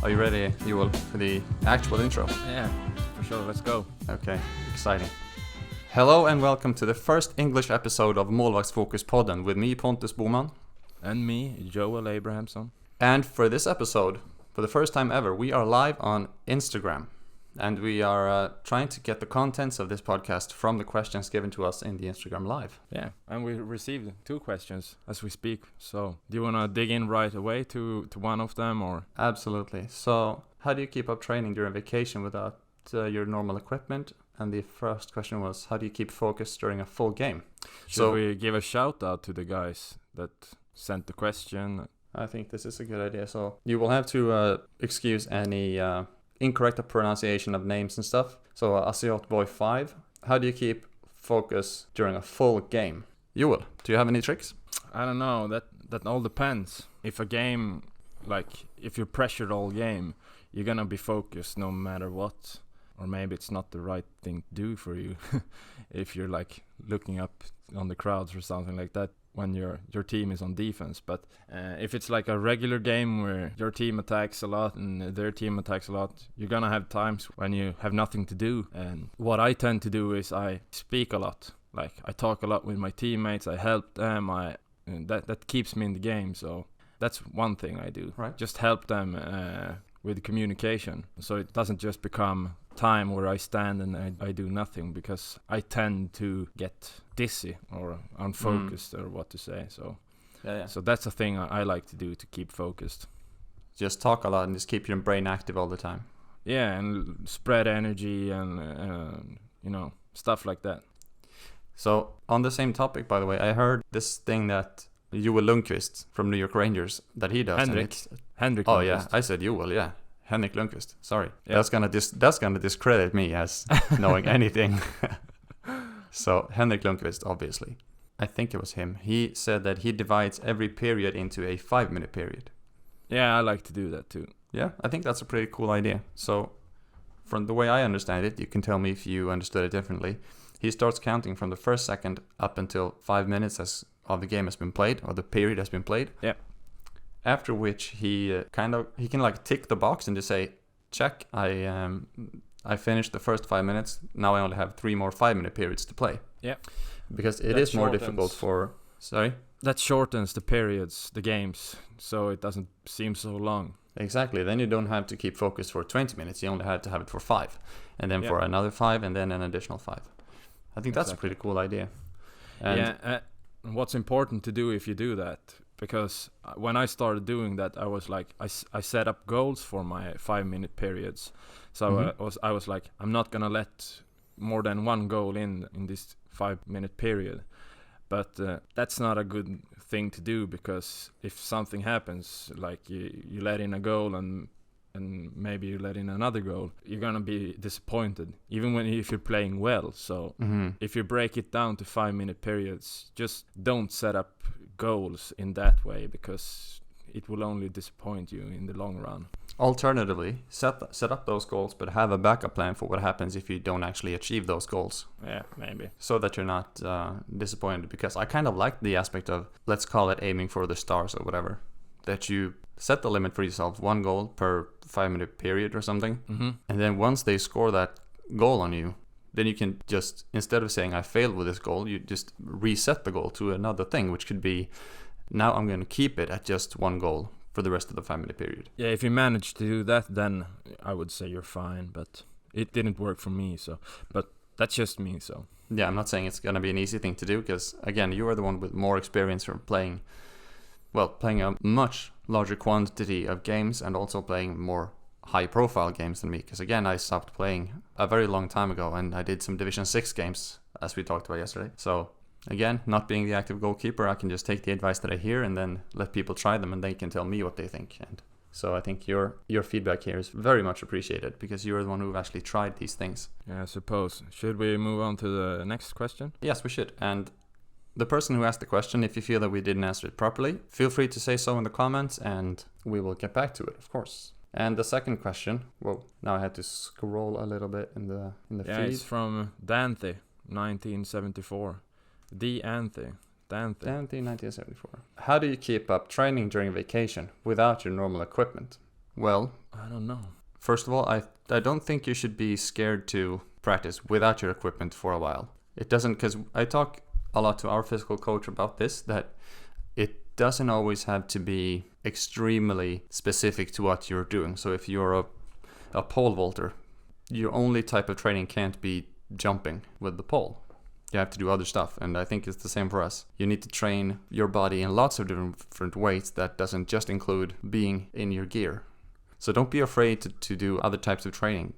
Are you ready, Joel, for the actual intro? Yeah, for sure. Let's go. Okay, exciting. Hello and welcome to the first English episode of Målvaktsfokus podden with me, Pontus Boman. And me, Joel Abrahamson. And for this episode, for the first time ever, we are live on Instagram. And we are trying to get the contents of this podcast from the questions given to us in the Instagram Live. Yeah, and we received 2 questions as we speak. So, do you want to dig in right away to one of them, or? Absolutely. So, how do you keep up training during vacation without your normal equipment? And the first question was, how do you keep focused during a full game? Should we give a shout out to the guys that sent the question? I think this is a good idea. So, you will have to excuse any incorrect pronunciation of names and stuff. So Asiot Boy 5, how do you keep focus during a full game? Joel, do you have any tricks? I don't know, that all depends. If a game, like if you're pressured all game, you're gonna be focused no matter what. Or maybe it's not the right thing to do for you if you're like looking up on the crowds or something like that when your team is on defense. But if it's like a regular game where your team attacks a lot and their team attacks a lot, you're gonna have times when you have nothing to do. And what I tend to do is I speak a lot. Like I talk a lot with my teammates, I help them, that keeps me in the game. So that's one thing I do. Right. Just help them with communication, so it doesn't just become time where I stand and I do nothing, because I tend to get dizzy or unfocused or what to say. So so that's a thing I like to do to keep focused. Just talk a lot and just keep your brain active all the time. Yeah, and spread energy and stuff like that. So on the same topic, by the way, I heard this thing that Joel Lundqvist from New York Rangers, that he does. Henrik. Oh Lundqvist. Yeah, I said Joel. Yeah, Henrik Lundqvist. Sorry, yeah. That's gonna discredit me as knowing anything. So Henrik Lundqvist, obviously, I think it was him. He said that he divides every period into a 5-minute period. Yeah, I like to do that too. Yeah, I think that's a pretty cool idea. So, from the way I understand it, you can tell me if you understood it differently. He starts counting from the first second up until 5 minutes of the game has been played, or the period has been played. Yeah. After which he can like tick the box and just say, check, I finished the first 5 minutes. Now I only have 3 more 5-minute periods to play. Yeah. Because it is more difficult for... Sorry? That shortens the periods, the games, so it doesn't seem so long. Exactly. Then you don't have to keep focused for 20 minutes. You only have to have it for 5. And then for another 5, and then an additional 5. I think that's a pretty cool idea. And what's important to do if you do that, because when I started doing that, I was like, I set up goals for my 5-minute periods. So I was like, I'm not gonna let more than 1 goal in this 5-minute period. But that's not a good thing to do, because if something happens, like you let in a goal and maybe you let in another goal, you're gonna be disappointed, even if you're playing well. So if you break it down to 5-minute periods, just don't set up goals in that way, because it will only disappoint you in the long run. Alternatively, set up those goals, but have a backup plan for what happens if you don't actually achieve those goals. Yeah, maybe. So that you're not disappointed, because I kind of like the aspect of, let's call it aiming for the stars or whatever, that you set the limit for yourself, 1 goal per 5-minute period or something. And then once they score that goal on you, then you can just, instead of saying I failed with this goal, you just reset the goal to another thing, which could be, now I'm going to keep it at just 1 goal for the rest of the 5-minute period. Yeah, if you manage to do that, then I would say you're fine, but it didn't work for me, so, but that's just me, so. Yeah, I'm not saying it's going to be an easy thing to do, because again, you are the one with more experience from playing a much larger quantity of games, and also playing more high-profile games than me, because again, I stopped playing a very long time ago, and I did some Division 6 games, as we talked about yesterday. So again, not being the active goalkeeper, I can just take the advice that I hear and then let people try them, and they can tell me what they think. And so I think your feedback here is very much appreciated, because you're the one who've actually tried these things. Yeah, I suppose. Should we move on to the next question? Yes, we should. And the person who asked the question, if you feel that we didn't answer it properly, feel free to say so in the comments, and we will get back to it, of course. And the second question, now I had to scroll a little bit in the feed. Yeah, it's from Dante, 1974. Dante, 1974. How do you keep up training during vacation without your normal equipment? Well, I don't know. first of all, I don't think you should be scared to practice without your equipment for a while. It doesn't, because I talk a lot to our physical coach about this, that it doesn't always have to be extremely specific to what you're doing. So if you're a pole vaulter, your only type of training can't be jumping with the pole. You have to do other stuff, and I think it's the same for us. You need to train your body in lots of different ways that doesn't just include being in your gear. So don't be afraid to do other types of training,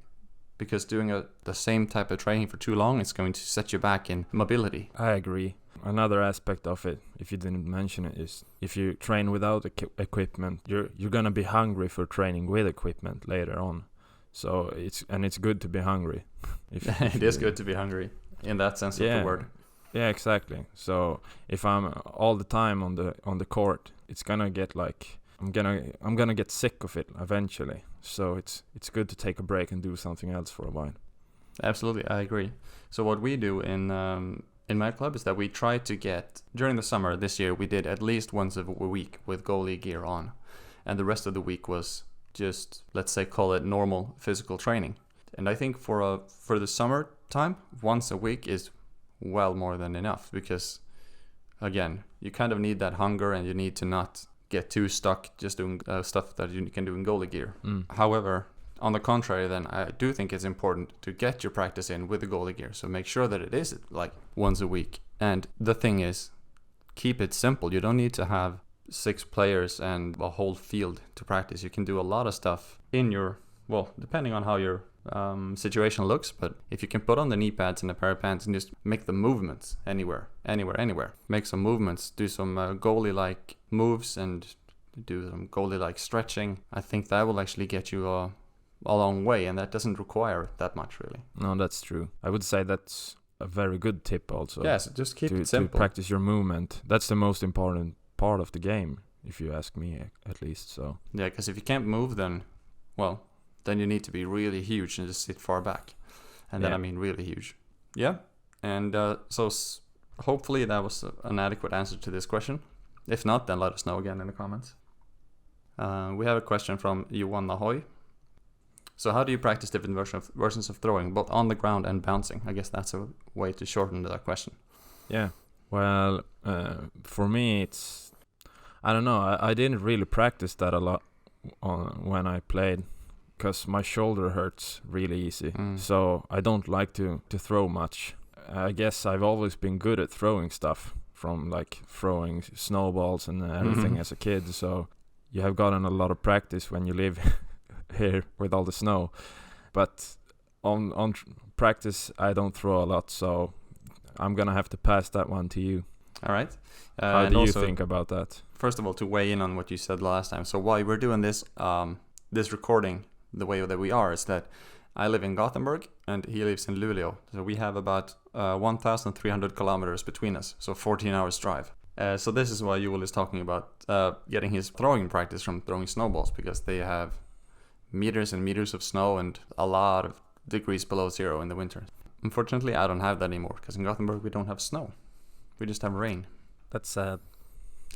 because doing the same type of training for too long is going to set you back in mobility. I agree. Another aspect of it, if you didn't mention it, is if you train without equipment, you're gonna be hungry for training with equipment later on. So it's good to be hungry. It is good to be hungry in that sense of the word. Yeah, exactly. So if I'm all the time on the court, it's gonna get like I'm gonna get sick of it eventually. So it's good to take a break and do something else for a while. Absolutely, I agree. So what we do in my club is that we try to get, during the summer this year, we did at least once a week with goalie gear on, and the rest of the week was just, let's say, call it normal physical training. And I think for the summer time, once a week is well more than enough, because again, you kind of need that hunger, and you need to not get too stuck just doing stuff that you can do in goalie gear. However, on the contrary, then I do think it's important to get your practice in with the goalie gear. So make sure that it is like once a week. And the thing is, keep it simple. You don't need to have 6 players and a whole field to practice. You can do a lot of stuff in your, well, depending on how your situation looks, but if you can put on the knee pads and a pair of pants and just make the movements anywhere, make some movements, do some goalie-like moves and do some goalie-like stretching, I think that will actually get you a long way, and that doesn't require that much, really. No, that's true. I would say that's a very good tip also. Yes, just keep it simple. To practice your movement. That's the most important part of the game, if you ask me, at least. So yeah, because if you can't move, then you need to be really huge and just sit far back. And then I mean really huge. Yeah, and so hopefully that was an adequate answer to this question. If not, then let us know again in the comments. We have a question from Johan Ahoy. So how do you practice different versions of throwing, both on the ground and bouncing? I guess that's a way to shorten that question. Yeah, well, for me, it's, I don't know, I didn't really practice that a lot when I played, because my shoulder hurts really easy. So I don't like to throw much. I guess I've always been good at throwing stuff, from like throwing snowballs and everything as a kid. So you have gotten a lot of practice when you live here with all the snow. But on practice, I don't throw a lot. So I'm going to have to pass that one to you. All right. How do you think about that? First of all, to weigh in on what you said last time. So why we're doing this this recording the way that we are is that I live in Gothenburg and he lives in Luleå. So we have about 1,300 kilometers between us. So 14 hours drive. So this is why Joel is talking about getting his throwing practice from throwing snowballs, because they have meters and meters of snow and a lot of degrees below zero in the winter. Unfortunately, I don't have that anymore, because in Gothenburg we don't have snow. We just have rain. That's sad.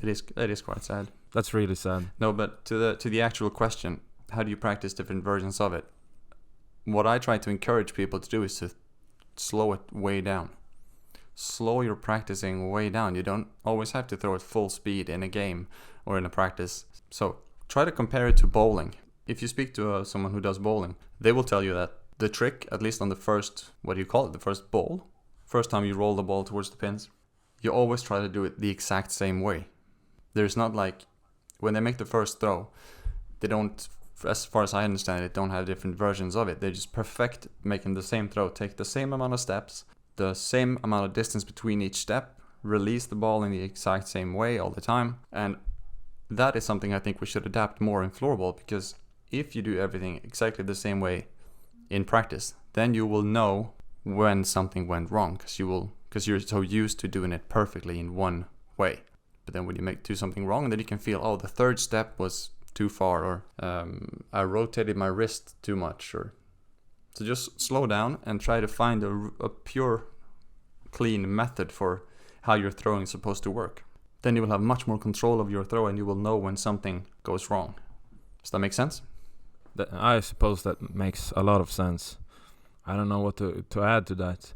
It is quite sad. That's really sad. No, but to the actual question, how do you practice different versions of it? What I try to encourage people to do is to slow it way down. Slow your practicing way down. You don't always have to throw at full speed in a game or in a practice. So try to compare it to bowling. If you speak to someone who does bowling, they will tell you that the trick, at least on the first, the first ball, first time you roll the ball towards the pins, you always try to do it the exact same way. There's not like, when they make the first throw, they don't, as far as I understand it, don't have different versions of it. They just perfect making the same throw, take the same amount of steps, the same amount of distance between each step, release the ball in the exact same way all the time. And that is something I think we should adapt more in floorball, because if you do everything exactly the same way in practice, then you will know when something went wrong, because you're so used to doing it perfectly in one way. But then when you do something wrong, then you can feel, oh, the third step was too far, or I rotated my wrist too much, or so just slow down and try to find a pure, clean method for how your throwing is supposed to work. Then you will have much more control of your throw, and you will know when something goes wrong. Does that make sense? I suppose that makes a lot of sense. I don't know what to add to that.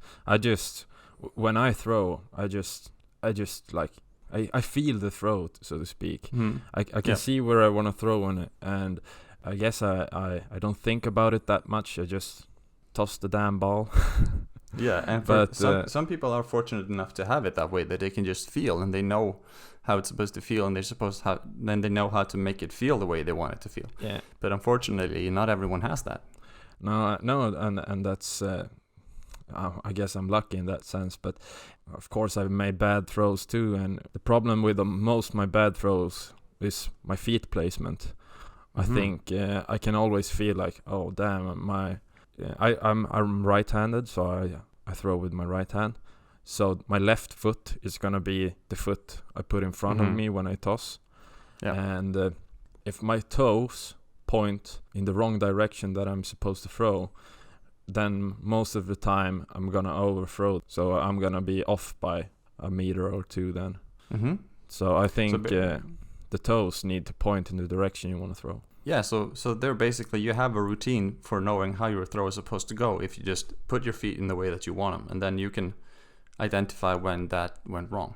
When I throw, I just like I feel the throw, so to speak. I can see where I want to throw on it, and I guess I don't think about it that much. I just toss the damn ball. Yeah, and some people are fortunate enough to have it that way, that they can just feel and they know how it's supposed to feel, and then they know how to make it feel the way they want it to feel. Yeah. But unfortunately, not everyone has that. No, and that's. I guess I'm lucky in that sense, but of course I've made bad throws too, and the problem with most of my bad throws is my feet placement. I think I can always feel like, oh damn, I'm right-handed, so I throw with my right hand. So my left foot is gonna be the foot I put in front of me when I toss. Yeah. And if my toes point in the wrong direction that I'm supposed to throw, then most of the time I'm gonna overthrow. So I'm gonna be off by a meter or two then. So I think the toes need to point in the direction you want to throw. Yeah, so they're basically, you have a routine for knowing how your throw is supposed to go if you just put your feet in the way that you want them, and then you can identify when that went wrong.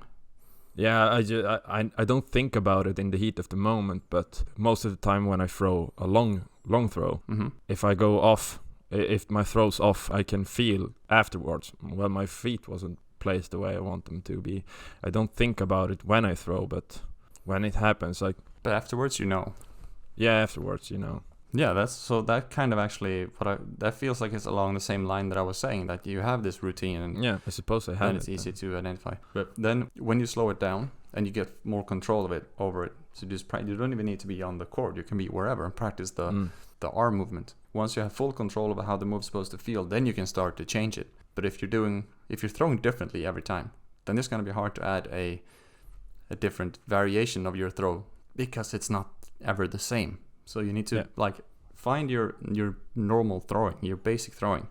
Yeah, I don't think about it in the heat of the moment, but most of the time when I throw a long throw, if I go off, if my throw's off, I can feel afterwards, well, my feet wasn't placed the way I want them to be. I don't think about it when I throw, but when it happens, But afterwards, you know. Yeah, afterwards, you know. Yeah, that kind of actually that feels like it's along the same line that I was saying, that you have this routine, and yeah, I suppose I have. And it's easy to identify. But then when you slow it down and you get more control over it, so you don't even need to be on the court. You can be wherever and practice the arm movement. Once you have full control over how the move's supposed to feel, then you can start to change it. But if you're throwing differently every time, then it's going to be hard to add a different variation of your throw, because it's not ever the same. So you need to find your normal throwing, your basic throwing,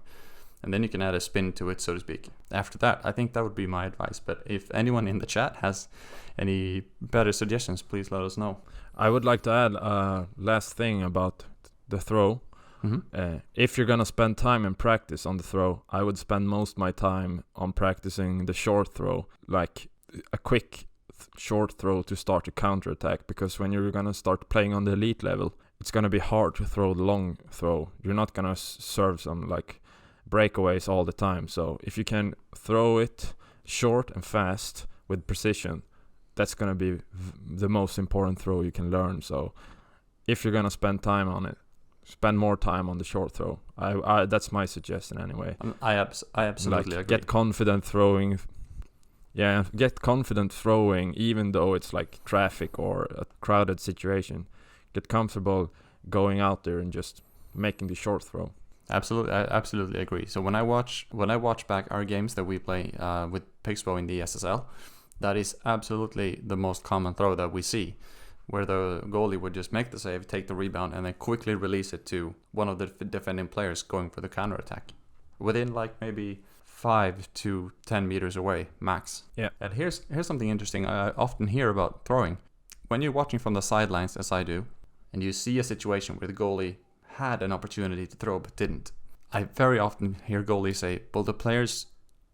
and then you can add a spin to it, so to speak. After that, I think that would be my advice. But if anyone in the chat has any better suggestions, please let us know. I would like to add a last thing about the throw. If you're gonna spend time in practice on the throw, I would spend most of my time on practicing the short throw, like a quick short throw to start a counterattack, because when you're gonna start playing on the elite level, it's gonna be hard to throw the long throw. You're not gonna serve some like breakaways all the time. So if you can throw it short and fast with precision, that's gonna be the most important throw you can learn. So if you're gonna spend time on it, spend more time on the short throw. I that's my suggestion anyway. I absolutely agree. Get confident throwing. Yeah, get confident throwing, even though it's like traffic or a crowded situation. Get comfortable going out there and just making the short throw. Absolutely, I absolutely agree. So when I watch back our games that we play with Pixbo in the SSL, that is absolutely the most common throw that we see, where the goalie would just make the save, take the rebound, and then quickly release it to one of the defending players going for the counterattack, within like maybe 5 to 10 meters away max. Yeah. And here's something interesting I often hear about throwing. When you're watching from the sidelines, as I do, and you see a situation where the goalie had an opportunity to throw but didn't, I very often hear goalies say, well, the players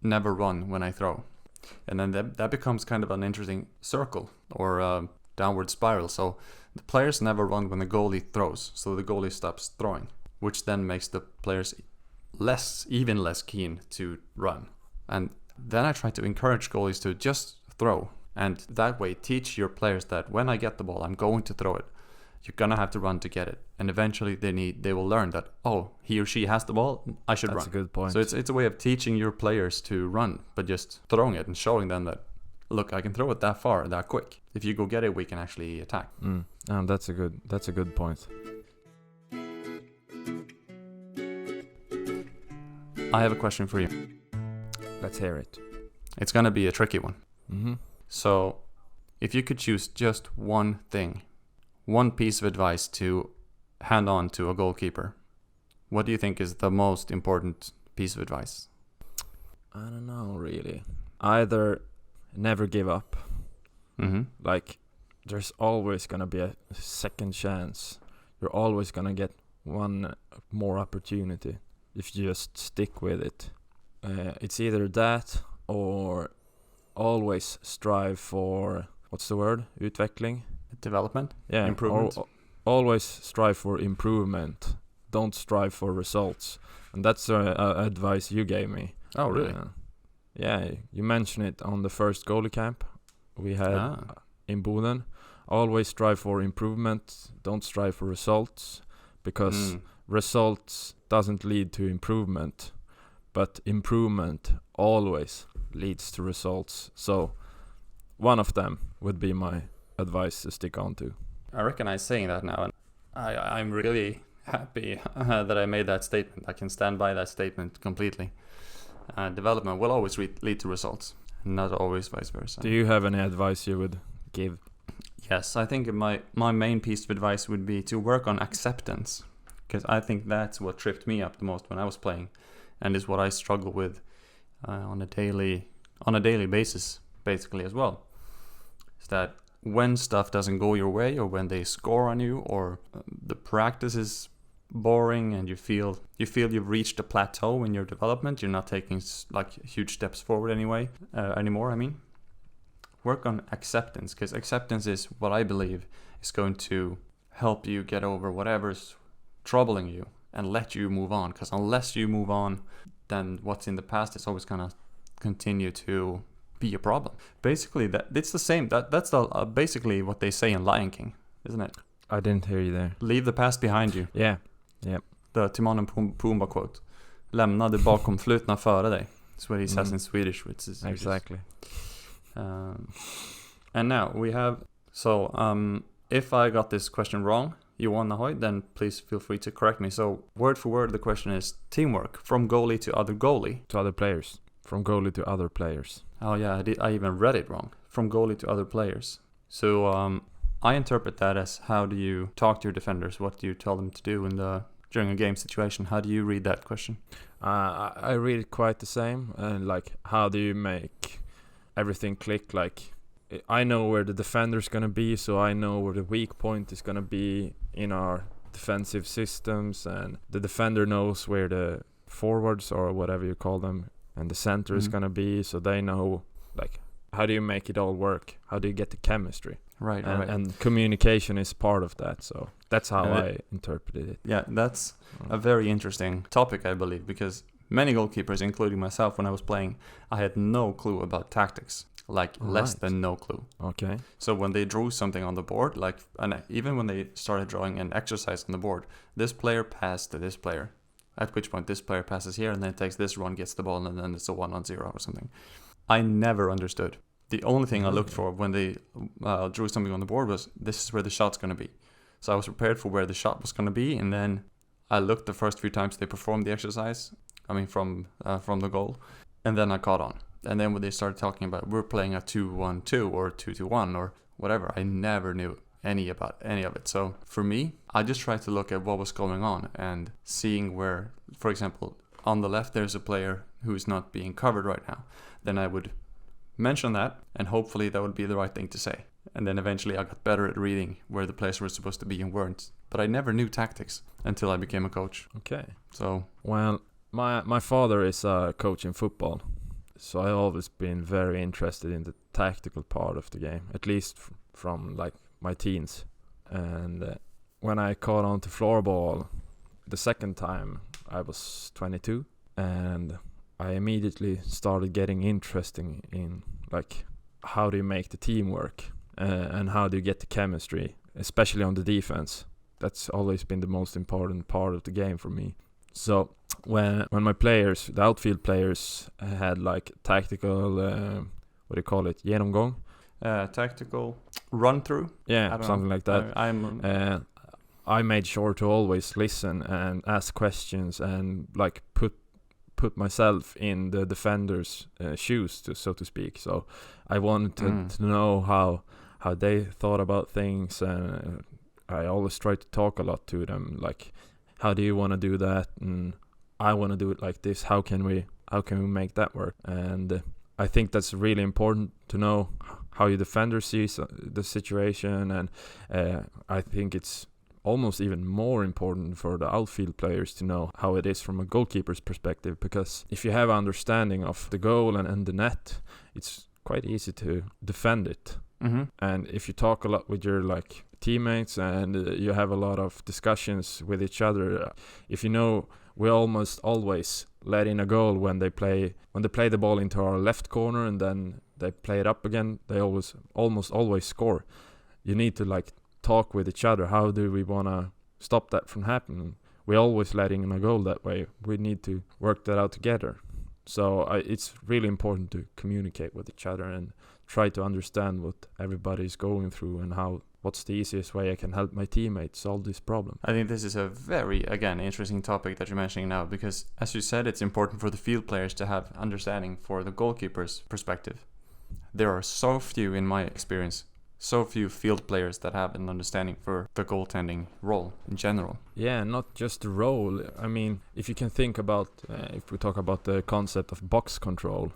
never run when I throw. And then that becomes kind of an interesting circle or a downward spiral. So the players never run when the goalie throws, so the goalie stops throwing, which then makes the players even less keen to run. And then I try to encourage goalies to just throw, and that way teach your players that when I get the ball, I'm going to throw it. You're gonna have to run to get it, and eventually they will learn that, oh, he or she has the ball, I should run. That's a good point. So it's a way of teaching your players to run, but just throwing it and showing them that, look, I can throw it that far, that quick. If you go get it, we can actually attack. That's a good point. I have a question for you. Let's hear it. It's gonna be a tricky one. So, if you could choose just one thing, one piece of advice to hand on to a goalkeeper, what do you think is the most important piece of advice? I don't know, really. Either never give up. Like, there's always gonna be a second chance. You're always gonna get one more opportunity if you just stick with it. It's either that or always strive for, what's the word? Utveckling? Development? Yeah. Improvement? Always strive for improvement. Don't strive for results. And that's advice you gave me. Oh, really? Yeah, you mentioned it on the first goalie camp we had in Boden. Always strive for improvement. Don't strive for results, because results doesn't lead to improvement, but improvement always leads to results. So one of them would be my advice to stick on to. I recognize saying that now, and I'm really happy that I made that statement. I can stand by that statement completely. Development will always lead to results, not always vice versa. Do you have any advice you would give? Yes, I think my main piece of advice would be to work on acceptance, because I think that's what tripped me up the most when I was playing, and is what I struggle with on a daily basis, basically, as well. Is that when stuff doesn't go your way, or when they score on you, or the practice is boring and you feel you've reached a plateau in your development, you're not taking like huge steps forward anymore. I mean, work on acceptance, because acceptance is what I believe is going to help you get over whatever's troubling you and let you move on. Because unless you move on, then what's in the past is always gonna continue to be a problem. Basically, it's the same. That's basically what they say in Lion King, isn't it? I didn't hear you there. Leave the past behind you. Yeah. Yep. The Timon and Pumbaa quote. Lämna det bakomflutna före dig. That's what he says in Swedish. Which is exactly. And now we have. So if I got this question wrong, Johan Ahoy, then please feel free to correct me. So word for word, the question is teamwork from goalie to other goalie. To other players. From goalie to other players. Oh yeah, I even read it wrong. From goalie to other players. So I interpret that as, how do you talk to your defenders? What do you tell them to do during a game situation? How do you read that question? I read it quite the same. And like, how do you make everything click? Like, I know where the defender's gonna be, so I know where the weak point is gonna be in our defensive systems, and the defender knows where the forwards, or whatever you call them, and the center is gonna be, so they know, like, how do you make it all work? How do you get the chemistry? Right. And communication is part of that, so that's how I interpreted it. Yeah, that's a very interesting topic, I believe, because many goalkeepers, including myself when I was playing, I had no clue about tactics, like less than no clue. Okay. So when they drew something on the board, like, and even when they started drawing an exercise on the board, this player passed to this player, at which point this player passes here and then takes this run, gets the ball, and then it's a 1-on-0 or something. I never understood. The only thing I looked for when they drew something on the board was, this is where the shot's going to be. So I was prepared for where the shot was going to be, and then I looked the first few times they performed the exercise, from the goal, and then I caught on. And then when they started talking about, we're playing a 2-1-2 or 2-2-1 or whatever, I never knew about any of it. So for me, I just tried to look at what was going on and seeing where, for example, on the left there's a player who's not being covered right now. Then I would mention that, and hopefully that would be the right thing to say. And then eventually I got better at reading where the players were supposed to be and weren't. But I never knew tactics until I became a coach. Okay. So, well, my father is a coach in football, so I've always been very interested in the tactical part of the game, at least from like my teens. And when I caught on to floorball the second time, I was 22, and I immediately started getting interested in like, how do you make the team work, and how do you get the chemistry, especially on the defense. That's always been the most important part of the game for me. So when my players, the outfield players, had like tactical, what do you call it, genomgång? Tactical run through. Yeah, something like that. I made sure to always listen and ask questions and like put myself in the defender's shoes, so to speak. So I wanted to know how they thought about things, and I always try to talk a lot to them, like, how do you want to do that, and I want to do it like this. How can we make that work? And I think that's really important to know how your defender sees the situation, and I think it's almost even more important for the outfield players to know how it is from a goalkeeper's perspective, because if you have understanding of the goal and the net, it's quite easy to defend it. And if you talk a lot with your like teammates and you have a lot of discussions with each other, if you know, we almost always let in a goal when they play the ball into our left corner and then they play it up again, they almost always score. You need to like talk with each other. How do we want to stop that from happening? We're always letting in a goal that way. We need to work that out together. So it's really important to communicate with each other and try to understand what everybody's going through and what's the easiest way I can help my teammates solve this problem. I think this is a very, again, interesting topic that you're mentioning now, because as you said, it's important for the field players to have understanding for the goalkeeper's perspective. There are so few, in my experience, so few field players that have an understanding for the goaltending role in general. Yeah, not just the role. I mean, if you can think about, if we talk about the concept of box control,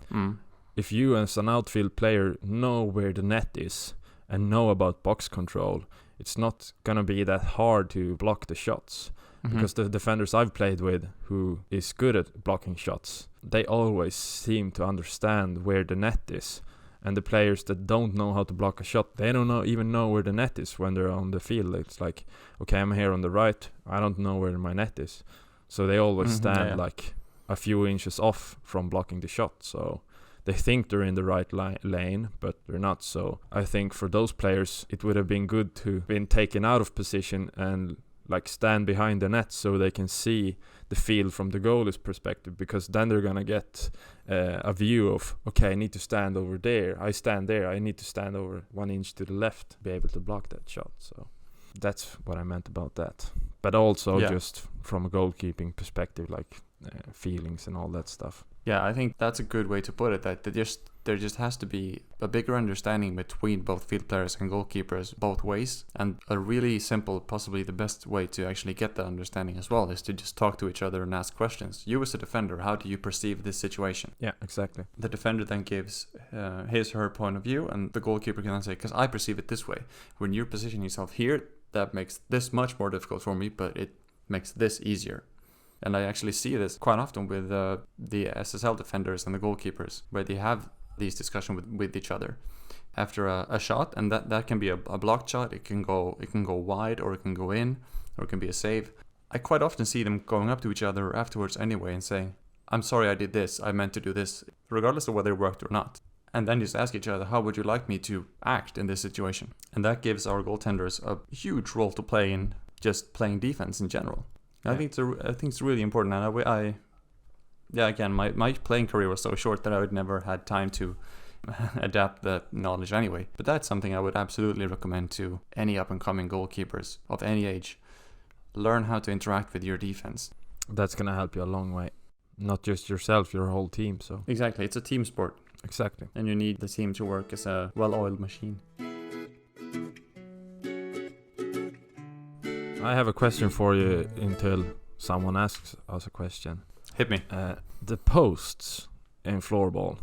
if you as an outfield player know where the net is and know about box control, it's not gonna be that hard to block the shots. Because the defenders I've played with who is good at blocking shots, they always seem to understand where the net is. And the players that don't know how to block a shot, they don't even know where the net is when they're on the field. It's like, okay, I'm here on the right, I don't know where my net is. So they always stand like a few inches off from blocking the shot. So they think they're in the right lane, but they're not. So I think for those players, it would have been good to been taken out of position and like stand behind the net so they can see the field from the goalie's perspective, because then they're gonna get a view of, okay, I need to stand over there, I stand there, I need to stand over 1 inch to the left to be able to block that shot. So that's what I meant about that. But also just from a goalkeeping perspective, like feelings and all that stuff. Yeah, I think that's a good way to put it, that there just has to be a bigger understanding between both field players and goalkeepers both ways. And a really simple, possibly the best way to actually get that understanding as well is to just talk to each other and ask questions. You as a defender, how do you perceive this situation? Yeah, exactly. The defender then gives his or her point of view, and the goalkeeper can then say, because I perceive it this way. When you position yourself here, that makes this much more difficult for me, but it makes this easier. And I actually see this quite often with the SSL defenders and the goalkeepers, where they have these discussions with each other after a shot, and that can be a blocked shot. It can go wide, or it can go in, or it can be a save. I quite often see them going up to each other afterwards anyway and saying, I'm sorry I did this, I meant to do this, regardless of whether it worked or not. And then just ask each other, how would you like me to act in this situation? And that gives our goaltenders a huge role to play in just playing defense in general. I think it's really important, and again, my playing career was so short that I would never had time to adapt that knowledge anyway. But that's something I would absolutely recommend to any up-and-coming goalkeepers of any age. Learn how to interact with your defense. That's gonna help you a long way. Not just yourself, your whole team. So exactly, it's a team sport. Exactly. And you need the team to work as a well-oiled machine. I have a question for you until someone asks us a question. Hit me. The posts in floorball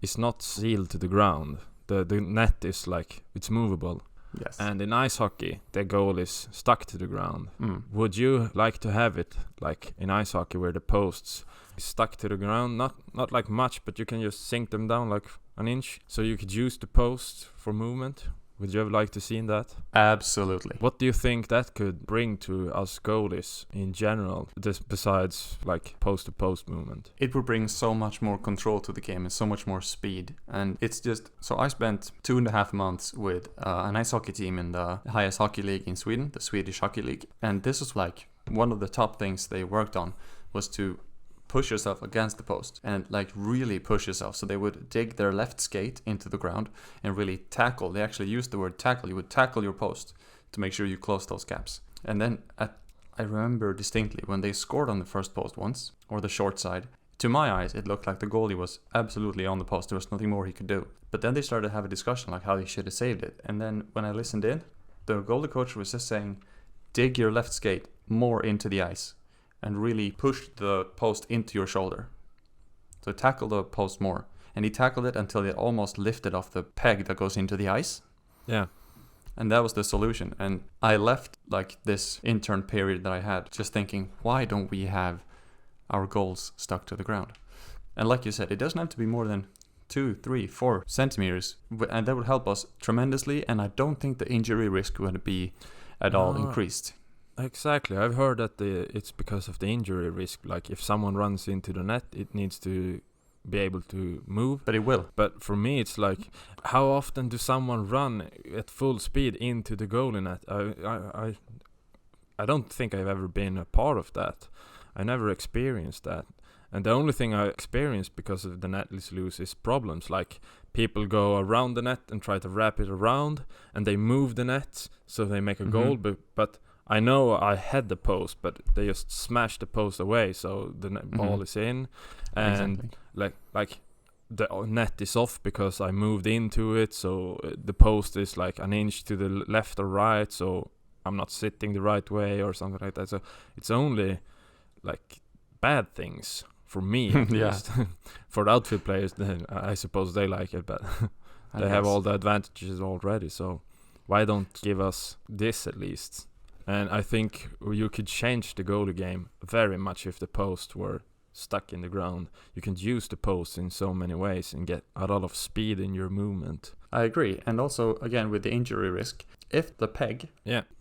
is not sealed to the ground. The net is like, it's movable. Yes. And in ice hockey, the goal is stuck to the ground. Would you like to have it like in ice hockey where the posts is stuck to the ground? Not like much, but you can just sink them down like an inch. So you could use the posts for movement. Would you have liked to see that? Absolutely. What do you think that could bring to us goalies in general, just besides like post-to-post movement? It would bring so much more control to the game and so much more speed. And it's just, so I spent 2.5 months with an ice hockey team in the highest hockey league in Sweden, the Swedish Hockey League. And this was like one of the top things they worked on, was to push yourself against the post and like really push yourself. So they would dig their left skate into the ground and really tackle. They actually used the word tackle. You would tackle your post to make sure you close those gaps. And then I remember distinctly when they scored on the first post once, or the short side, to my eyes it looked like the goalie was absolutely on the post. There was nothing more he could do. But then they started to have a discussion like how he should have saved it. And then when I listened in, the goalie coach was just saying, dig your left skate more into the ice and really push the post into your shoulder. So tackle the post more. And he tackled it until it almost lifted off the peg that goes into the ice. Yeah. And that was the solution. And I left like this intern period that I had just thinking, why don't we have our goals stuck to the ground? And like you said, it doesn't have to be more than 2, 3, 4 centimeters, and that would help us tremendously. And I don't think the injury risk would be at all increased. Exactly. I've heard that it's because of the injury risk. Like if someone runs into the net, it needs to be able to move. But it will. But for me, it's like, how often do someone run at full speed into the goalie net? I don't think I've ever been a part of that. I never experienced that. And the only thing I experienced because of the net is loose is problems. Like people go around the net and try to wrap it around, and they move the net so they make a goal. But I know I had the post, but they just smashed the post away, so the ball is in. And like the net is off because I moved into it, so the post is like an inch to the left or right, so I'm not sitting the right way or something like that. So it's only like bad things for me. For the outfield players, then I suppose they like it, but they have all the advantages already. So why don't give us this at least? And I think you could change the goalie game very much if the post were stuck in the ground. You can use the post in so many ways and get a lot of speed in your movement. I agree. And also, again, with the injury risk, if the peg,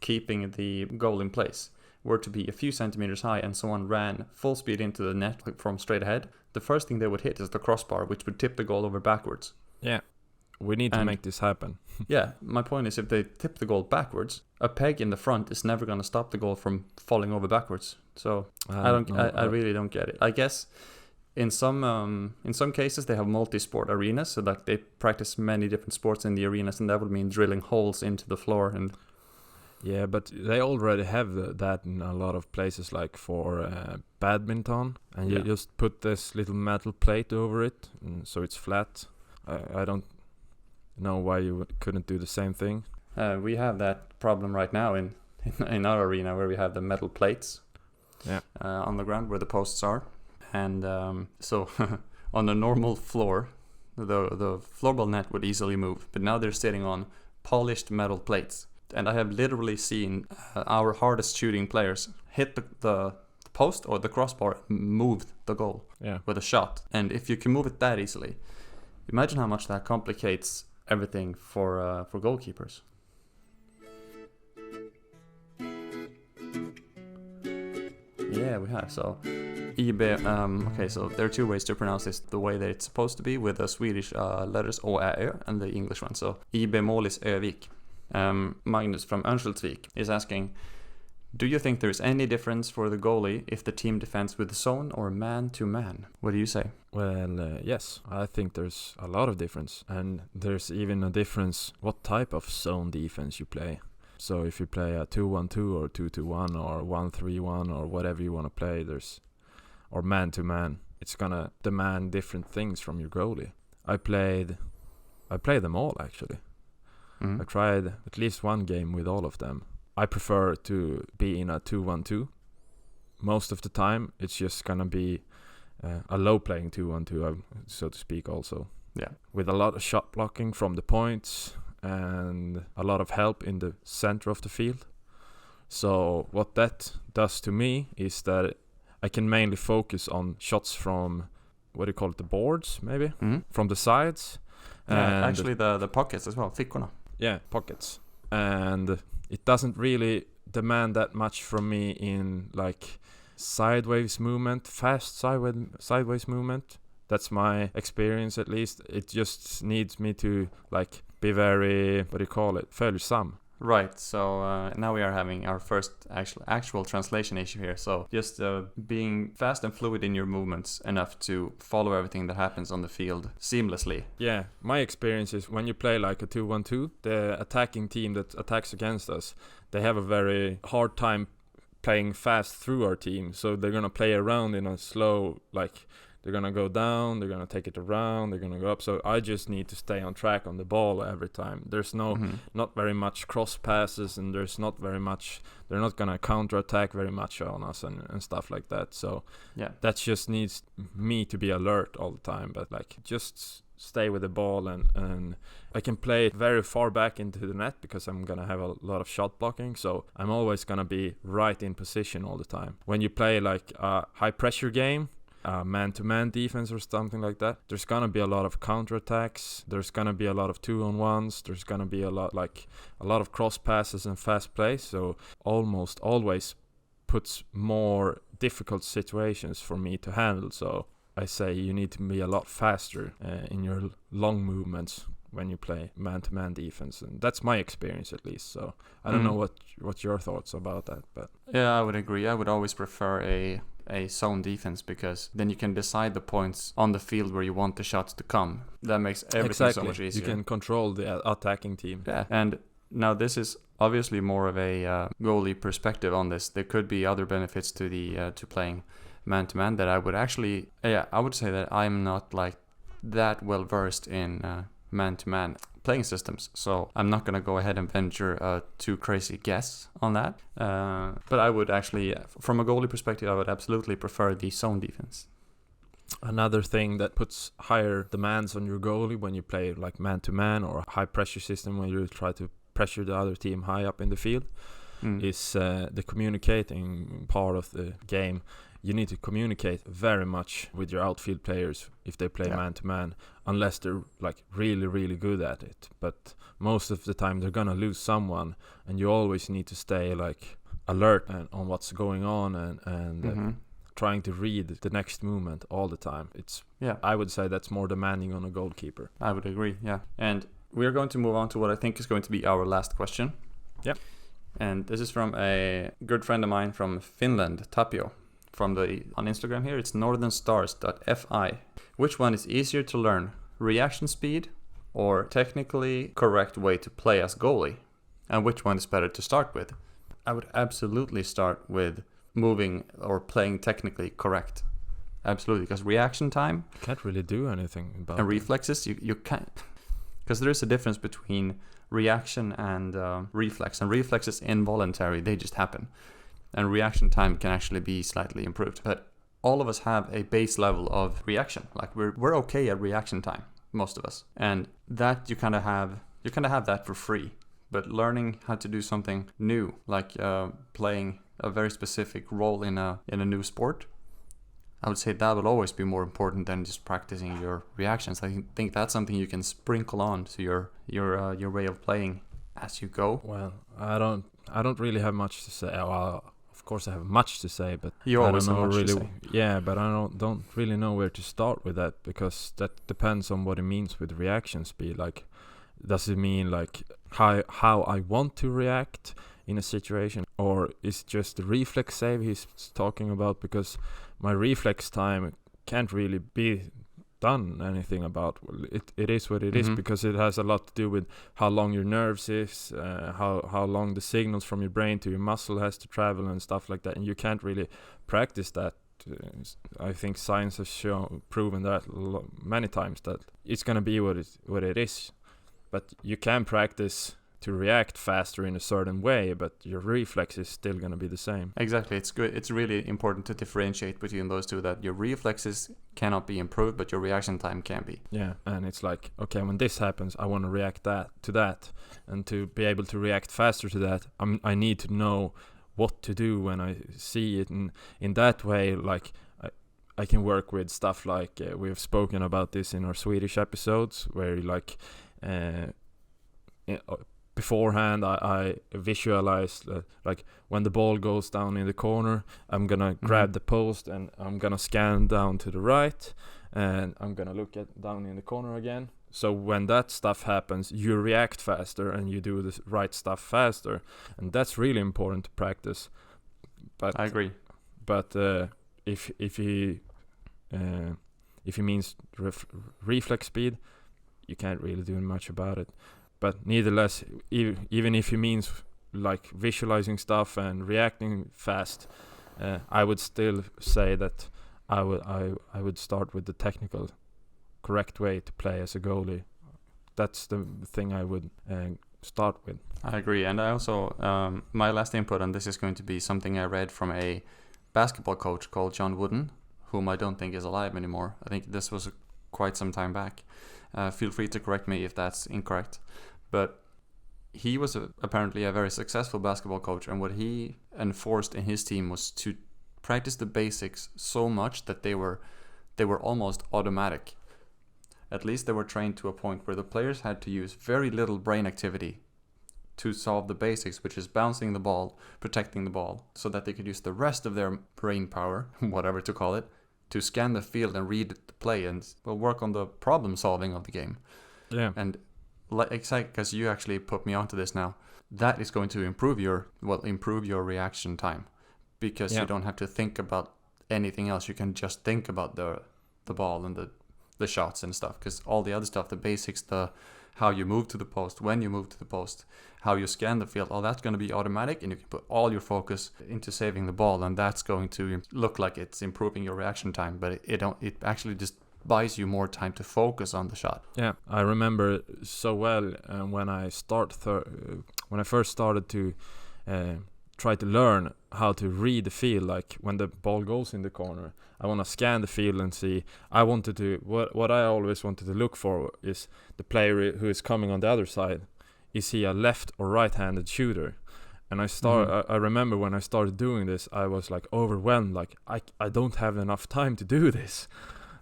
keeping the goal in place, were to be a few centimeters high and someone ran full speed into the net from straight ahead, the first thing they would hit is the crossbar, which would tip the goal over backwards. Yeah, we need to make this happen. Yeah, my point is if they tip the goal backwards, a peg in the front is never going to stop the goal from falling over backwards. So I really don't get it. I guess in some cases they have multi-sport arenas, so that they practice many different sports in the arenas, and that would mean drilling holes into the floor. And yeah, but they already have that in a lot of places, like for badminton, and you just put this little metal plate over it, and so it's flat. I don't know why you couldn't do the same thing. We have that problem right now in our arena, where we have the metal plates on the ground where the posts are. And so on a normal floor, the floorball net would easily move, but now they're sitting on polished metal plates. And I have literally seen our hardest shooting players hit the post or the crossbar, move the goal with a shot. And if you can move it that easily, imagine how much that complicates everything for goalkeepers. Yeah, we have. So okay, so there are two ways to pronounce this the way that it's supposed to be, with the Swedish letters O, Ä, Ö, and the English one. So IB Målis Övik. Magnus from Örnsköldsvik is asking, do you think there's any difference for the goalie if the team defends with zone or man-to-man? What do you say? Well, yes, I think there's a lot of difference. And there's even a difference what type of zone defense you play. So if you play a 2-1-2 or 2-2-1 or 1-3-1 or whatever you want to play, or man-to-man, it's gonna demand different things from your goalie. I played them all, actually. I tried at least one game with all of them. I prefer to be in a 2-1-2. Most of the time, it's just gonna be a low-playing 2-1-2, so to speak, also. Yeah. With a lot of shot blocking from the points and a lot of help in the center of the field. So what that does to me is that I can mainly focus on shots from, what do you call it, the boards, maybe? From the sides. And actually the pockets as well, fickorna. Yeah, pockets. And it doesn't really demand that much from me in like sideways movement, fast sideways movement. That's my experience, at least. It just needs me to like be very, what do you call it, följsam. Right, so now we are having our first actual translation issue here. So just being fast and fluid in your movements enough to follow everything that happens on the field seamlessly. Yeah, my experience is when you play like a 2-1-2, the attacking team that attacks against us, they have a very hard time playing fast through our team. So they're going to play around in a slow, like they're going to go down, they're going to take it around, they're going to go up. So I just need to stay on track on the ball every time. There's not very much cross passes, and there's not very much, they're not going to counterattack very much on us and stuff like that. So yeah, that just needs me to be alert all the time. But like just stay with the ball, and I can play it very far back into the net because I'm gonna have a lot of shot blocking, so I'm always gonna be right in position all the time. When you play like a high pressure game, man-to-man defense or something like that, there's gonna be a lot of counterattacks, there's gonna be a lot of 2-on-1s, there's gonna be a lot of cross passes and fast plays, so almost always puts more difficult situations for me to handle. So I say you need to be a lot faster in your long movements when you play man-to-man defense, and that's my experience at least. So I don't know what your thoughts about that, but yeah, I would agree. I would always prefer a zone defense because then you can decide the points on the field where you want the shots to come. That makes everything so much easier. You can control the attacking team. Yeah, and now this is obviously more of a goalie perspective on this. There could be other benefits to the to playing man-to-man that I would actually, I would say that I'm not like that well versed in man-to-man playing systems, so I'm not gonna go ahead and venture a too crazy guess on that. But I would actually, from a goalie perspective, I would absolutely prefer the zone defense. Another thing that puts higher demands on your goalie when you play like man-to-man or a high pressure system when you try to pressure the other team high up in the field is the communicating part of the game. You need to communicate very much with your outfield players if they play man-to-man, unless they're like really, really good at it. But most of the time they're gonna lose someone, and you always need to stay like alert and on what's going on and trying to read the next movement all the time. I would say that's more demanding on a goalkeeper. I would agree, yeah. And we're going to move on to what I think is going to be our last question. Yep. And this is from a good friend of mine from Finland, Tapio. On Instagram here, it's northernstars.fi. Which one is easier to learn, reaction speed or technically correct way to play as goalie? And which one is better to start with? I would absolutely start with moving or playing technically correct. Absolutely, because reaction time... You can't really do anything about and reflexes, you can't... Because there is a difference between reaction and reflex. And reflex is involuntary, they just happen. And reaction time can actually be slightly improved. But all of us have a base level of reaction. Like we're okay at reaction time, most of us. And that you kind of have that for free. But learning how to do something new, like playing a very specific role in a new sport, I would say that will always be more important than just practicing your reactions. I think that's something you can sprinkle on to your way of playing as you go. Well, I don't really have much to say. Well, of course I have much to say, but you always I don't know have much really. To say. Yeah, but I don't really know where to start with that, because that depends on what it means with reaction speed. Like, does it mean like how I want to react in a situation, or is it just the reflex save he's talking about? Because my reflex time can't really be done anything about. It is what it is, because it has a lot to do with how long your nerves is, how long the signals from your brain to your muscle has to travel and stuff like that, and you can't really practice that. I think science has proven that many times, that it's gonna be what it is. But you can practice to react faster in a certain way, but your reflex is still going to be the same. Exactly. It's good. It's really important to differentiate between those two, that your reflexes cannot be improved, but your reaction time can be. Yeah, and it's like, okay, when this happens, I want to react to that. And to be able to react faster to that, I need to know what to do when I see it. And in that way, like, I can work with stuff like, we have spoken about this in our Swedish episodes, where like, beforehand I visualize like when the ball goes down in the corner, I'm gonna grab the post and I'm gonna scan down to the right, and I'm gonna look down in the corner again. So when that stuff happens, you react faster and you do the right stuff faster, and that's really important to practice. But I agree. But if he means reflex speed, you can't really do much about it. But nevertheless, even if he means like visualizing stuff and reacting fast, I would still say that I would start with the technical correct way to play as a goalie. That's the thing I would start with. I agree. And I also, my last input on this is going to be something I read from a basketball coach called John Wooden, whom I don't think is alive anymore. I think this was quite some time back. Feel free to correct me if that's incorrect. But he was apparently a very successful basketball coach, and what he enforced in his team was to practice the basics so much that they were almost automatic. At least they were trained to a point where the players had to use very little brain activity to solve the basics, which is bouncing the ball, protecting the ball, so that they could use the rest of their brain power, whatever to call it, to scan the field and read the play and work on the problem solving of the game. Yeah. And exactly, because you actually put me onto this now, that is going to improve your reaction time, because you don't have to think about anything else. You can just think about the ball and the shots and stuff, because all the other stuff, the basics, how you move to the post, when you move to the post, how you scan the field, all that's going to be automatic, and you can put all your focus into saving the ball, and that's going to look like it's improving your reaction time, but it actually just buys you more time to focus on the shot. Yeah, I remember so well when I first started to try to learn how to read the field, like when the ball goes in the corner, I want to scan the field and see. What I always wanted to look for is the player who is coming on the other side. Is he a left or right-handed shooter? And I remember when I started doing this, I was like overwhelmed. Like I don't have enough time to do this.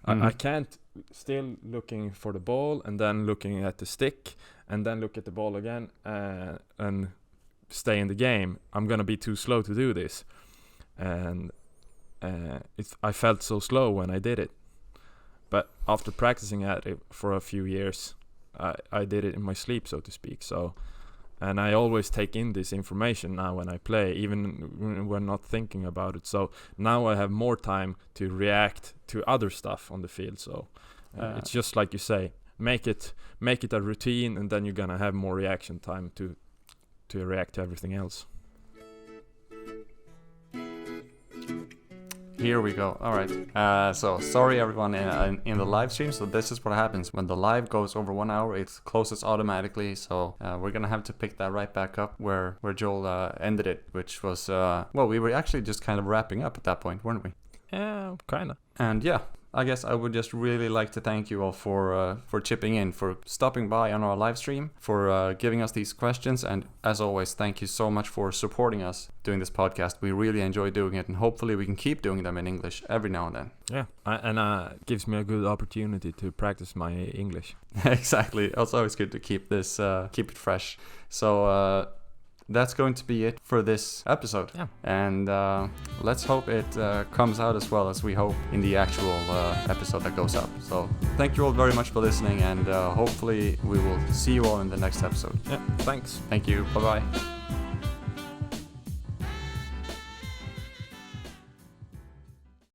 I can't still looking for the ball and then looking at the stick and then look at the ball again and stay in the game. I'm gonna be too slow to do this, and I felt so slow when I did it. But after practicing at it for a few years, I did it in my sleep, so to speak. So, and I always take in this information now when I play, even when not thinking about it. So now I have more time to react to other stuff on the field. So it's just like you say, make it a routine, and then you're gonna have more reaction time to react to everything else. Here we go. All right. So sorry everyone in the live stream. So this is what happens when the live goes over 1 hour. It closes automatically. So we're gonna have to pick that right back up where Joel ended it, which was we were actually just kind of wrapping up at that point, weren't we? Yeah, kinda. And yeah, I guess I would just really like to thank you all for chipping in, for stopping by on our live stream, for giving us these questions, and as always, thank you so much for supporting us doing this podcast. We really enjoy doing it, and hopefully we can keep doing them in English every now and then. Yeah, and gives me a good opportunity to practice my English. Exactly. It's always good to keep it fresh. So that's going to be it for this episode. Yeah. And let's hope it comes out as well as we hope in the actual episode that goes up. So thank you all very much for listening, and hopefully we will see you all in the next episode. Yeah, thanks. Thank you. Bye-bye.